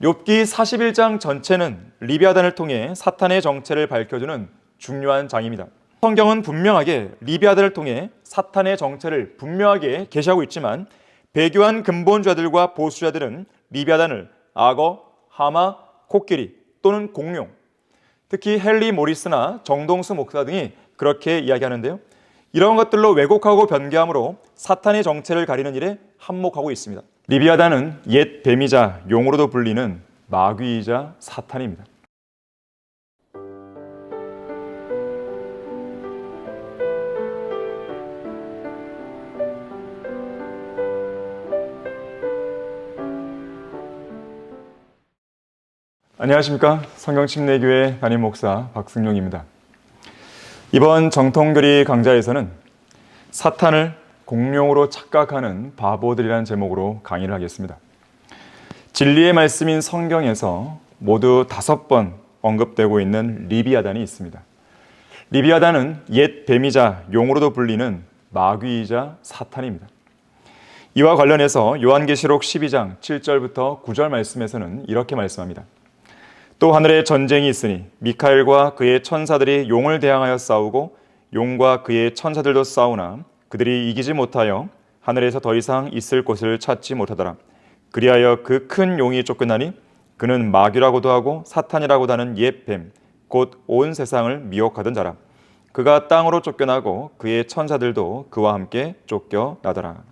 욥기 41장 전체는 리비아단을 통해 사탄의 정체를 밝혀주는 중요한 장입니다. 성경은 분명하게 리비아단을 통해 사탄의 정체를 분명하게 계시하고 있지만 배교한 근본주자들과 보수자들은 리비아단을 악어, 하마, 코끼리 또는 공룡, 특히 헨리 모리스나 정동수 목사 등이 그렇게 이야기하는데요. 이런 것들로 왜곡하고 변개함으로 사탄의 정체를 가리는 일에 한몫하고 있습니다. 리비아단은 옛 뱀이자 용으로도 불리는 마귀이자 사탄입니다. 안녕하십니까? 성경침례교회 담임 목사 박승용입니다. 이번 정통교리 강좌에서는 사탄을 공룡으로 착각하는 바보들이라는 제목으로 강의를 하겠습니다. 진리의 말씀인 성경에서 모두 5번 언급되고 있는 리비아단이 있습니다. 리비아단은 옛 뱀이자 용으로도 불리는 마귀이자 사탄입니다. 이와 관련해서 요한계시록 12장 7절부터 9절 말씀에서는 이렇게 말씀합니다. 또 하늘에 전쟁이 있으니 미카엘과 그의 천사들이 용을 대항하여 싸우고 용과 그의 천사들도 싸우나 그들이 이기지 못하여 하늘에서 더 이상 있을 곳을 찾지 못하더라. 그리하여 그 큰 용이 쫓겨나니 그는 마귀라고도 하고 사탄이라고도 하는 옛 뱀, 곧 온 세상을 미혹하던 자라. 그가 땅으로 쫓겨나고 그의 천사들도 그와 함께 쫓겨나더라.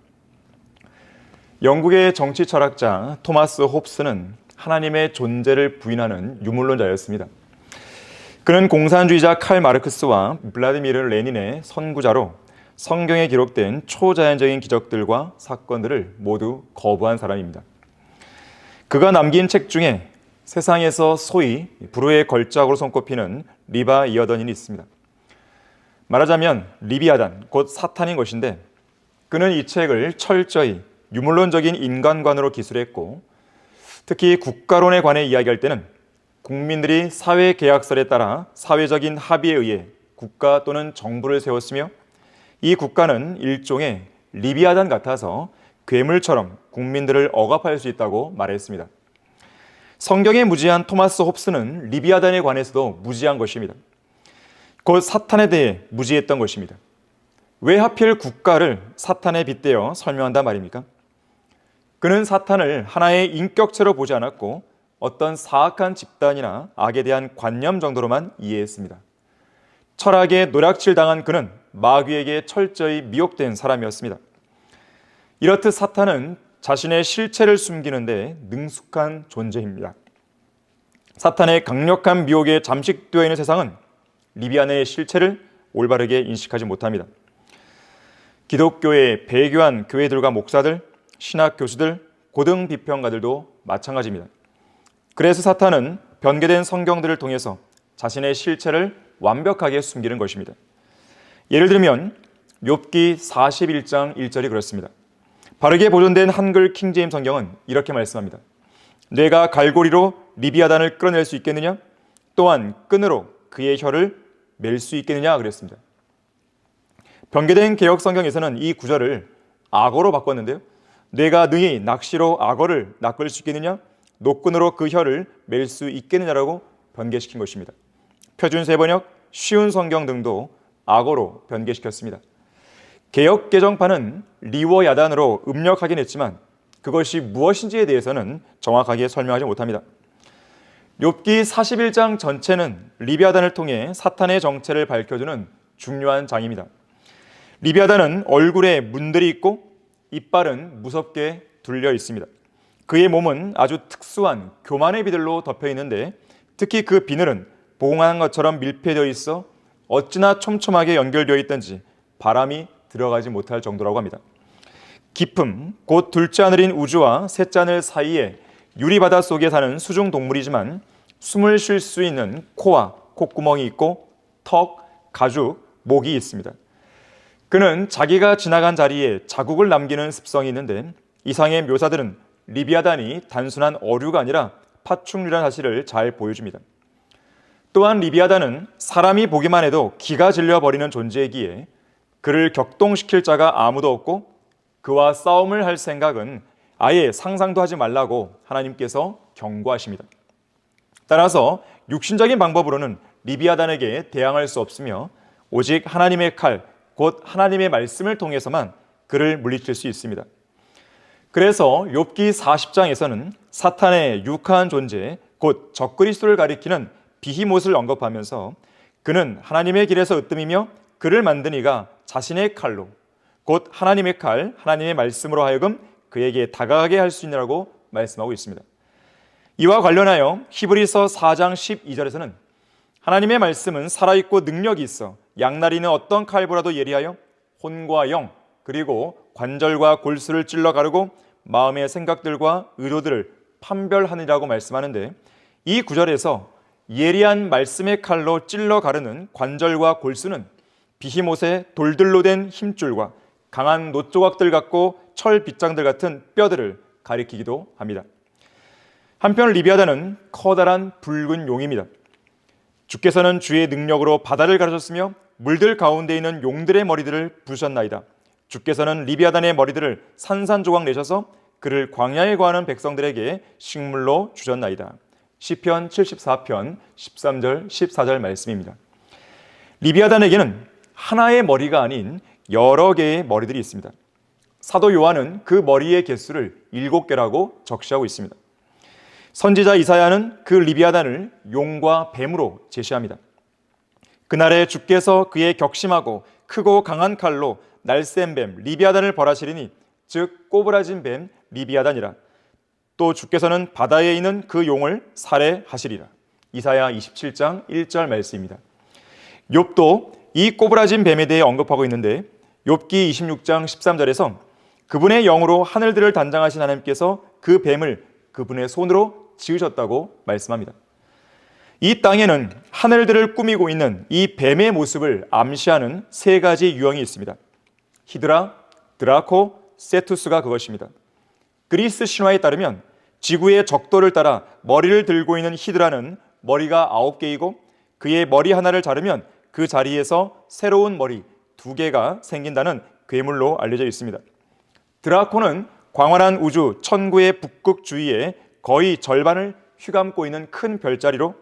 영국의 정치 철학자 토마스 홉스는 하나님의 존재를 부인하는 유물론자였습니다. 그는 공산주의자 칼 마르크스와 블라디미르 레닌의 선구자로 성경에 기록된 초자연적인 기적들과 사건들을 모두 거부한 사람입니다. 그가 남긴 책 중에 세상에서 소위 불후의 걸작으로 손꼽히는 리바이어던이 있습니다. 말하자면 리비아단, 곧 사탄인 것인데 그는 이 책을 철저히 유물론적인 인간관으로 기술했고 특히 국가론에 관해 이야기할 때는 국민들이 사회계약설에 따라 사회적인 합의에 의해 국가 또는 정부를 세웠으며 이 국가는 일종의 리비아단 같아서 괴물처럼 국민들을 억압할 수 있다고 말했습니다. 성경에 무지한 토마스 홉스는 리비아단에 관해서도 무지한 것입니다. 곧 사탄에 대해 무지했던 것입니다. 왜 하필 국가를 사탄에 빗대어 설명한단 말입니까? 그는 사탄을 하나의 인격체로 보지 않았고 어떤 사악한 집단이나 악에 대한 관념 정도로만 이해했습니다. 철학에 노략질 당한 그는 마귀에게 철저히 미혹된 사람이었습니다. 이렇듯 사탄은 자신의 실체를 숨기는데 능숙한 존재입니다. 사탄의 강력한 미혹에 잠식되어 있는 세상은 리비아단의 실체를 올바르게 인식하지 못합니다. 기독교의 배교한 교회들과 목사들, 신학 교수들, 고등 비평가들도 마찬가지입니다. 그래서 사탄은 변개된 성경들을 통해서 자신의 실체를 완벽하게 숨기는 것입니다. 예를 들면 욥기 41장 1절이 그렇습니다. 바르게 보존된 한글 킹제임 성경은 이렇게 말씀합니다. 내가 갈고리로 리비아단을 끌어낼 수 있겠느냐? 또한 끈으로 그의 혀를 맬 수 있겠느냐? 그랬습니다. 변개된 개역 성경에서는 이 구절을 악어로 바꿨는데요. 내가 능히 낚시로 악어를 낚을 수 있겠느냐? 노끈으로 그 혀를 맬 수 있겠느냐라고 변개시킨 것입니다. 표준 세번역, 쉬운 성경 등도 악어로 변개시켰습니다. 개역 개정판은 리워야단으로 음력하긴 했지만 그것이 무엇인지에 대해서는 정확하게 설명하지 못합니다. 욥기 41장 전체는 리비아단을 통해 사탄의 정체를 밝혀주는 중요한 장입니다. 리비아단은 얼굴에 문들이 있고 이빨은 무섭게 둘려 있습니다. 그의 몸은 아주 특수한 교만의 비늘로 덮여 있는데 특히 그 비늘은 봉황한 것처럼 밀폐되어 있어 어찌나 촘촘하게 연결되어 있든지 바람이 들어가지 못할 정도라고 합니다. 깊음, 곧 둘째 하늘인 우주와 셋째 하늘 사이에 유리바다 속에 사는 수중 동물이지만 숨을 쉴 수 있는 코와 콧구멍이 있고 턱, 가죽, 목이 있습니다. 그는 자기가 지나간 자리에 자국을 남기는 습성이 있는데 이상의 묘사들은 리비아단이 단순한 어류가 아니라 파충류라는 사실을 잘 보여줍니다. 또한 리비아단은 사람이 보기만 해도 기가 질려버리는 존재이기에 그를 격동시킬 자가 아무도 없고 그와 싸움을 할 생각은 아예 상상도 하지 말라고 하나님께서 경고하십니다. 따라서 육신적인 방법으로는 리비아단에게 대항할 수 없으며 오직 하나님의 칼, 곧 하나님의 말씀을 통해서만 그를 물리칠 수 있습니다. 그래서 욥기 40장에서는 사탄의 육한 존재, 곧 적그리스도를 가리키는 비히못을 언급하면서 그는 하나님의 길에서 으뜸이며 그를 만든 이가 자신의 칼로, 곧 하나님의 칼, 하나님의 말씀으로 하여금 그에게 다가가게 할 수 있느라고 말씀하고 있습니다. 이와 관련하여 히브리서 4장 12절에서는 하나님의 말씀은 살아있고 능력이 있어 양날이는 어떤 칼보라도 예리하여 혼과 영 그리고 관절과 골수를 찔러 가르고 마음의 생각들과 의도들을 판별하느라고 말씀하는데, 이 구절에서 예리한 말씀의 칼로 찔러 가르는 관절과 골수는 비히못의 돌들로 된 힘줄과 강한 놋조각들 같고 철 빗장들 같은 뼈들을 가리키기도 합니다. 한편 리비아단은 커다란 붉은 용입니다. 주께서는 주의 능력으로 바다를 가르셨으며 물들 가운데 있는 용들의 머리들을 부수셨나이다. 주께서는 리비아단의 머리들을 산산조각 내셔서 그를 광야에 거하는 백성들에게 식물로 주셨나이다. 시편 74편 13절 14절 말씀입니다. 리비아단에게는 하나의 머리가 아닌 여러 개의 머리들이 있습니다. 사도 요한은 그 머리의 개수를 7개라고 적시하고 있습니다. 선지자 이사야는 그 리비아단을 용과 뱀으로 제시합니다. 그날에 주께서 그의 격심하고 크고 강한 칼로 날쌘 뱀 리비아단을 벌하시리니 즉 꼬부라진 뱀 리비아단이라. 또 주께서는 바다에 있는 그 용을 살해하시리라. 이사야 27장 1절 말씀입니다. 욥도 이 꼬부라진 뱀에 대해 언급하고 있는데 욥기 26장 13절에서 그분의 영으로 하늘들을 단장하신 하나님께서 그 뱀을 그분의 손으로 지으셨다고 말씀합니다. 이 땅에는 하늘들을 꾸미고 있는 이 뱀의 모습을 암시하는 세 가지 유형이 있습니다. 히드라, 드라코, 세투스가 그것입니다. 그리스 신화에 따르면 지구의 적도를 따라 머리를 들고 있는 히드라는 머리가 9개이고 그의 머리 하나를 자르면 그 자리에서 새로운 머리 2개가 생긴다는 괴물로 알려져 있습니다. 드라코는 광활한 우주 천구의 북극 주위에 거의 절반을 휘감고 있는 큰 별자리로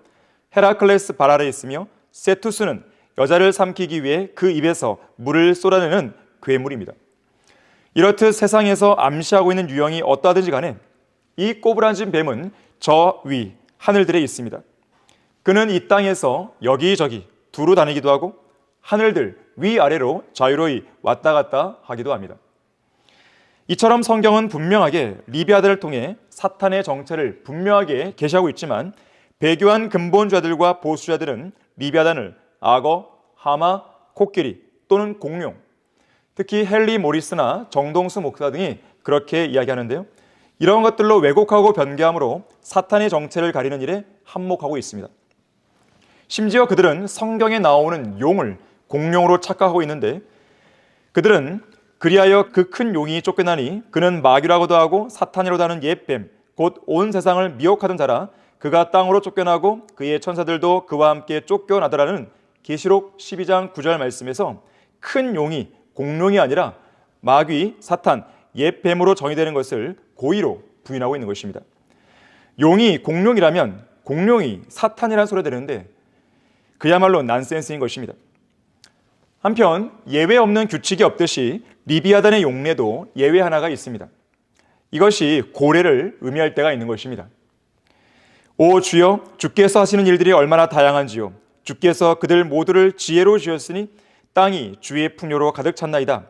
헤라클레스 발 아래에 있으며, 세투스는 여자를 삼키기 위해 그 입에서 물을 쏟아내는 괴물입니다. 이렇듯 세상에서 암시하고 있는 유형이 어떠하든지 간에 이 꼬부라진 뱀은 저 위 하늘들에 있습니다. 그는 이 땅에서 여기저기 두루 다니기도 하고 하늘들 위아래로 자유로이 왔다 갔다 하기도 합니다. 이처럼 성경은 분명하게 리비아단을 통해 사탄의 정체를 분명하게 계시하고 있지만 배교한 근본주자들과 보수자들은 리비아단을 악어, 하마, 코끼리 또는 공룡, 특히 헨리 모리스나 정동수 목사 등이 그렇게 이야기하는데요. 이런 것들로 왜곡하고 변개함으로 사탄의 정체를 가리는 일에 한몫하고 있습니다. 심지어 그들은 성경에 나오는 용을 공룡으로 착각하고 있는데, 그들은 그리하여 그 큰 용이 쫓겨나니 그는 마귀라고도 하고 사탄이라고도 하는 옛뱀 곧 온 세상을 미혹하던 자라. 그가 땅으로 쫓겨나고 그의 천사들도 그와 함께 쫓겨나더라는 계시록 12장 9절 말씀에서 큰 용이 공룡이 아니라 마귀, 사탄, 옛뱀으로 정의되는 것을 고의로 부인하고 있는 것입니다. 용이 공룡이라면 공룡이 사탄이라는 소리가 되는데 그야말로 난센스인 것입니다. 한편 예외 없는 규칙이 없듯이 리비아단의 용례도 예외 하나가 있습니다. 이것이 고래를 의미할 때가 있는 것입니다. 오 주여, 주께서 하시는 일들이 얼마나 다양한지요. 주께서 그들 모두를 지혜로 지었으니 땅이 주의 풍요로 가득 찼나이다.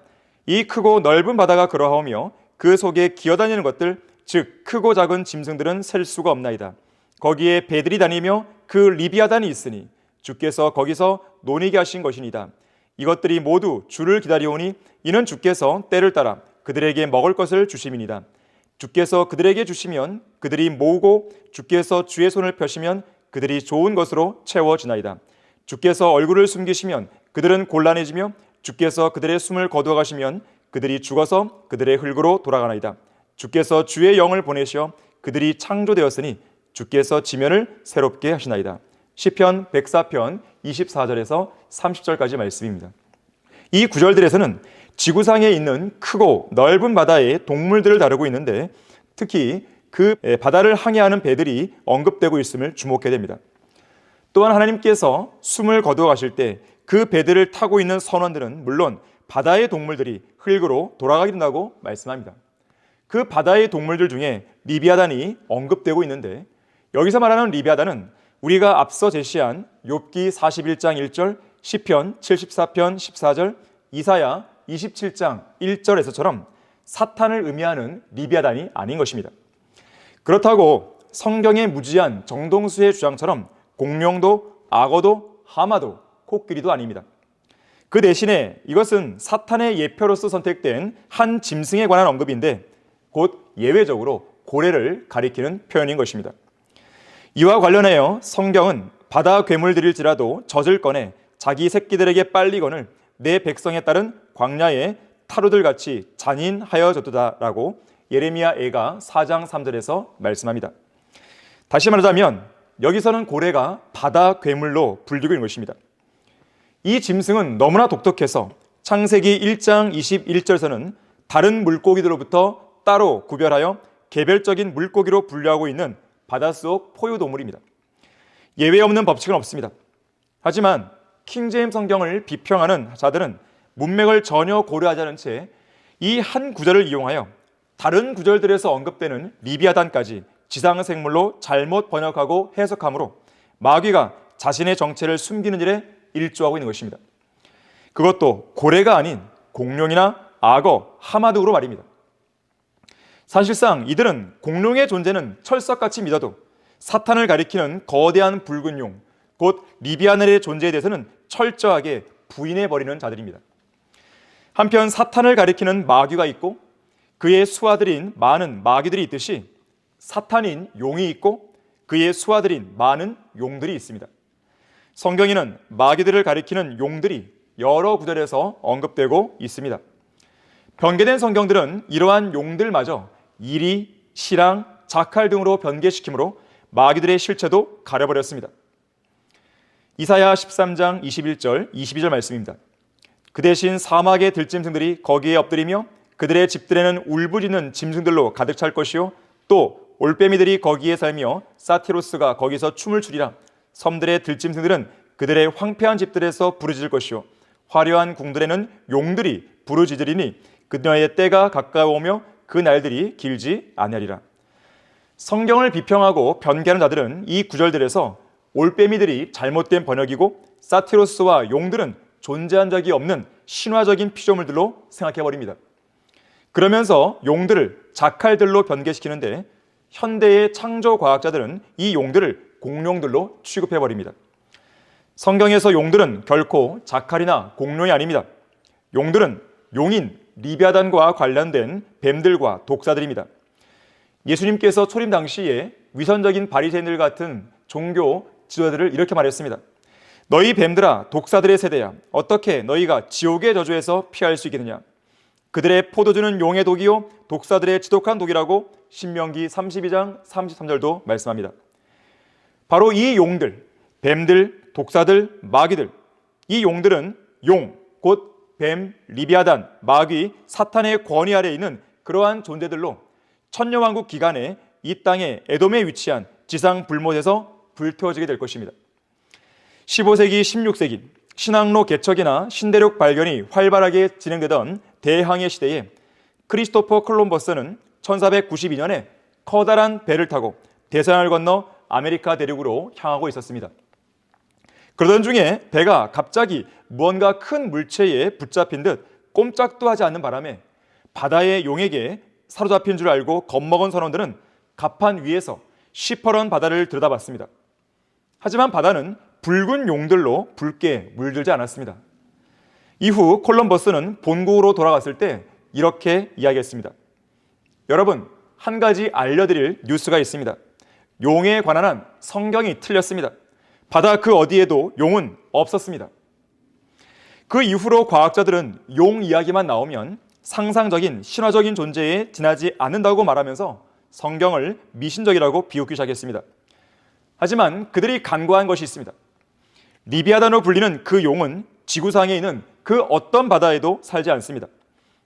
이 크고 넓은 바다가 그러하오며 그 속에 기어다니는 것들, 즉 크고 작은 짐승들은 셀 수가 없나이다. 거기에 배들이 다니며 그 리비아단이 있으니 주께서 거기서 논이게 하신 것이니이다. 이것들이 모두 주를 기다리오니 이는 주께서 때를 따라 그들에게 먹을 것을 주심이니이다. 주께서 그들에게 주시면 그들이 모으고 주께서 주의 손을 펴시면 그들이 좋은 것으로 채워지나이다. 주께서 얼굴을 숨기시면 그들은 곤란해지며 주께서 그들의 숨을 거두어 가시면 그들이 죽어서 그들의 흙으로 돌아가나이다. 주께서 주의 영을 보내시어 그들이 창조되었으니 주께서 지면을 새롭게 하시나이다. 시편 104편 24절에서 30절까지 말씀입니다. 이 구절들에서는 지구상에 있는 크고 넓은 바다의 동물들을 다루고 있는데 특히 그 바다를 항해하는 배들이 언급되고 있음을 주목해야 됩니다. 또한 하나님께서 숨을 거두어 가실 때 그 배들을 타고 있는 선원들은 물론 바다의 동물들이 흙으로 돌아가게 된다고 말씀합니다. 그 바다의 동물들 중에 리비아단이 언급되고 있는데, 여기서 말하는 리비아단은 우리가 앞서 제시한 욥기 41장 1절, 시편 74편 14절, 이사야 27장 1절에서처럼 사탄을 의미하는 리비아단이 아닌 것입니다. 그렇다고 성경의 무지한 정동수의 주장처럼 공룡도 악어도 하마도 코끼리도 아닙니다. 그 대신에 이것은 사탄의 예표로서 선택된 한 짐승에 관한 언급인데, 곧 예외적으로 고래를 가리키는 표현인 것입니다. 이와 관련하여 성경은 바다 괴물들일지라도 젖을 꺼내 자기 새끼들에게 빨리거늘 내 백성에 따른 광야의 타루들같이 잔인하여졌도다라고 예레미야 애가 4장 3절에서 말씀합니다. 다시 말하자면 여기서는 고래가 바다 괴물로 불리고 있는 것입니다. 이 짐승은 너무나 독특해서 창세기 1장 21절에서는 다른 물고기들로부터 따로 구별하여 개별적인 물고기로 분류하고 있는 바닷속 포유동물입니다. 예외 없는 법칙은 없습니다. 하지만 킹제임스 성경을 비평하는 자들은 문맥을 전혀 고려하지 않은 채 이 한 구절을 이용하여 다른 구절들에서 언급되는 리비아단까지 지상생물로 잘못 번역하고 해석하므로 마귀가 자신의 정체를 숨기는 일에 일조하고 있는 것입니다. 그것도 고래가 아닌 공룡이나 악어, 하마 등으로 말입니다. 사실상 이들은 공룡의 존재는 철석같이 믿어도 사탄을 가리키는 거대한 붉은 용, 곧 리비아단의 존재에 대해서는 철저하게 부인해버리는 자들입니다. 한편 사탄을 가리키는 마귀가 있고 그의 수하들인 많은 마귀들이 있듯이 사탄인 용이 있고 그의 수하들인 많은 용들이 있습니다. 성경에는 마귀들을 가리키는 용들이 여러 구절에서 언급되고 있습니다. 변개된 성경들은 이러한 용들마저 이리, 시랑, 자칼 등으로 변개시키므로 마귀들의 실체도 가려버렸습니다. 이사야 13장 21절, 22절 말씀입니다. 그 대신 사막의 들짐승들이 거기에 엎드리며 그들의 집들에는 울부짖는 짐승들로 가득 찰 것이요 또 올빼미들이 거기에 살며 사티로스가 거기서 춤을 추리라. 섬들의 들짐승들은 그들의 황폐한 집들에서 부르짖을 것이요 화려한 궁들에는 용들이 부르짖으리니 그녀의 때가 가까워오며 그 날들이 길지 아니하리라. 성경을 비평하고 변개하는 자들은 이 구절들에서 올빼미들이 잘못된 번역이고 사티로스와 용들은 존재한 적이 없는 신화적인 피조물들로 생각해버립니다. 그러면서 용들을 자칼들로 변개시키는데 현대의 창조과학자들은 이 용들을 공룡들로 취급해버립니다. 성경에서 용들은 결코 자칼이나 공룡이 아닙니다. 용들은 용인 리비아단과 관련된 뱀들과 독사들입니다. 예수님께서 초림 당시에 위선적인 바리새인들 같은 종교 지도자들을 이렇게 말했습니다. 너희 뱀들아 독사들의 세대야 어떻게 너희가 지옥의 저주에서 피할 수 있겠느냐. 그들의 포도주는 용의 독이요 독사들의 지독한 독이라고 신명기 32장 33절도 말씀합니다. 바로 이 용들, 뱀들, 독사들, 마귀들, 이 용들은 용, 곧 뱀, 리비아단, 마귀, 사탄의 권위 아래에 있는 그러한 존재들로 천년왕국 기간에 이 땅의 에돔에 위치한 지상 불못에서 불태워지게 될 것입니다. 15세기, 16세기 신항로 개척이나 신대륙 발견이 활발하게 진행되던 대항해 시대에 크리스토퍼 콜럼버스는 1492년에 커다란 배를 타고 대서양을 건너 아메리카 대륙으로 향하고 있었습니다. 그러던 중에 배가 갑자기 무언가 큰 물체에 붙잡힌 듯 꼼짝도 하지 않는 바람에 바다의 용에게 사로잡힌 줄 알고 겁먹은 선원들은 갑판 위에서 시퍼런 바다를 들여다봤습니다. 하지만 바다는 붉은 용들로 붉게 물들지 않았습니다. 이후 콜럼버스는 본국으로 돌아갔을 때 이렇게 이야기했습니다. 여러분, 한 가지 알려드릴 뉴스가 있습니다. 용에 관한 한 성경이 틀렸습니다. 바다 그 어디에도 용은 없었습니다. 그 이후로 과학자들은 용 이야기만 나오면 상상적인 신화적인 존재에 지나지 않는다고 말하면서 성경을 미신적이라고 비웃기 시작했습니다. 하지만 그들이 간과한 것이 있습니다. 리비아단으로 불리는 그 용은 지구상에 있는 그 어떤 바다에도 살지 않습니다.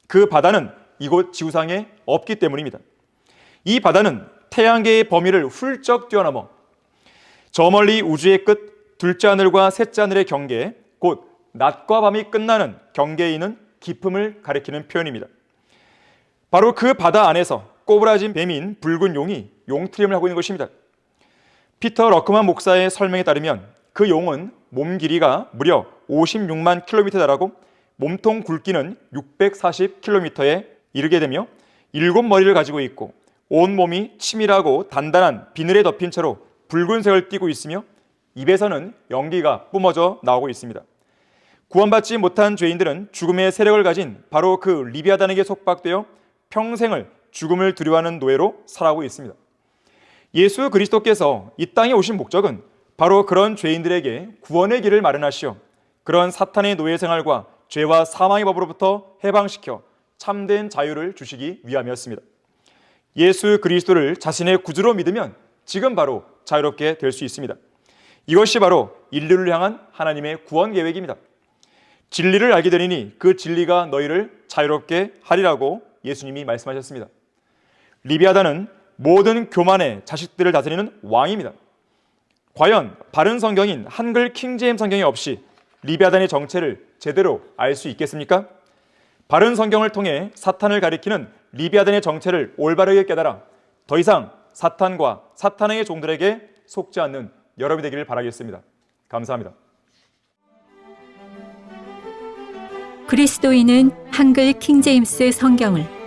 그 바다는 이곳 지구상에 없기 때문입니다. 이 바다는 태양계의 범위를 훌쩍 뛰어넘어 저 멀리 우주의 끝 둘째 하늘과 셋째 하늘의 경계, 곧 낮과 밤이 끝나는 경계에 있는 깊음을 가리키는 표현입니다. 바로 그 바다 안에서 꼬부라진 뱀인 붉은 용이 용트림을 하고 있는 것입니다. 피터 러크만 목사의 설명에 따르면 그 용은 몸 길이가 무려 56만 킬로미터에 달하고 몸통 굵기는 640킬로미터에 이르게 되며 7머리를 가지고 있고 온몸이 치밀하고 단단한 비늘에 덮인 채로 붉은색을 띠고 있으며 입에서는 연기가 뿜어져 나오고 있습니다. 구원받지 못한 죄인들은 죽음의 세력을 가진 바로 그 리비아단에게 속박되어 평생을 죽음을 두려워하는 노예로 살아가고 있습니다. 예수 그리스도께서 이 땅에 오신 목적은 바로 그런 죄인들에게 구원의 길을 마련하시어 그런 사탄의 노예 생활과 죄와 사망의 법으로부터 해방시켜 참된 자유를 주시기 위함이었습니다. 예수 그리스도를 자신의 구주로 믿으면 지금 바로 자유롭게 될 수 있습니다. 이것이 바로 인류를 향한 하나님의 구원 계획입니다. 진리를 알게 되리니 그 진리가 너희를 자유롭게 하리라고 예수님이 말씀하셨습니다. 리비아단은 모든 교만의 자식들을 다스리는 왕입니다. 과연 바른 성경인 한글 킹제임 성경이 없이 리비아단의 정체를 제대로 알 수 있겠습니까? 바른 성경을 통해 사탄을 가리키는 리비아단의 정체를 올바르게 깨달아 더 이상 사탄과 사탄의 종들에게 속지 않는 여러분이 되기를 바라겠습니다. 감사합니다. 그리스도인은 한글 킹제임스 성경을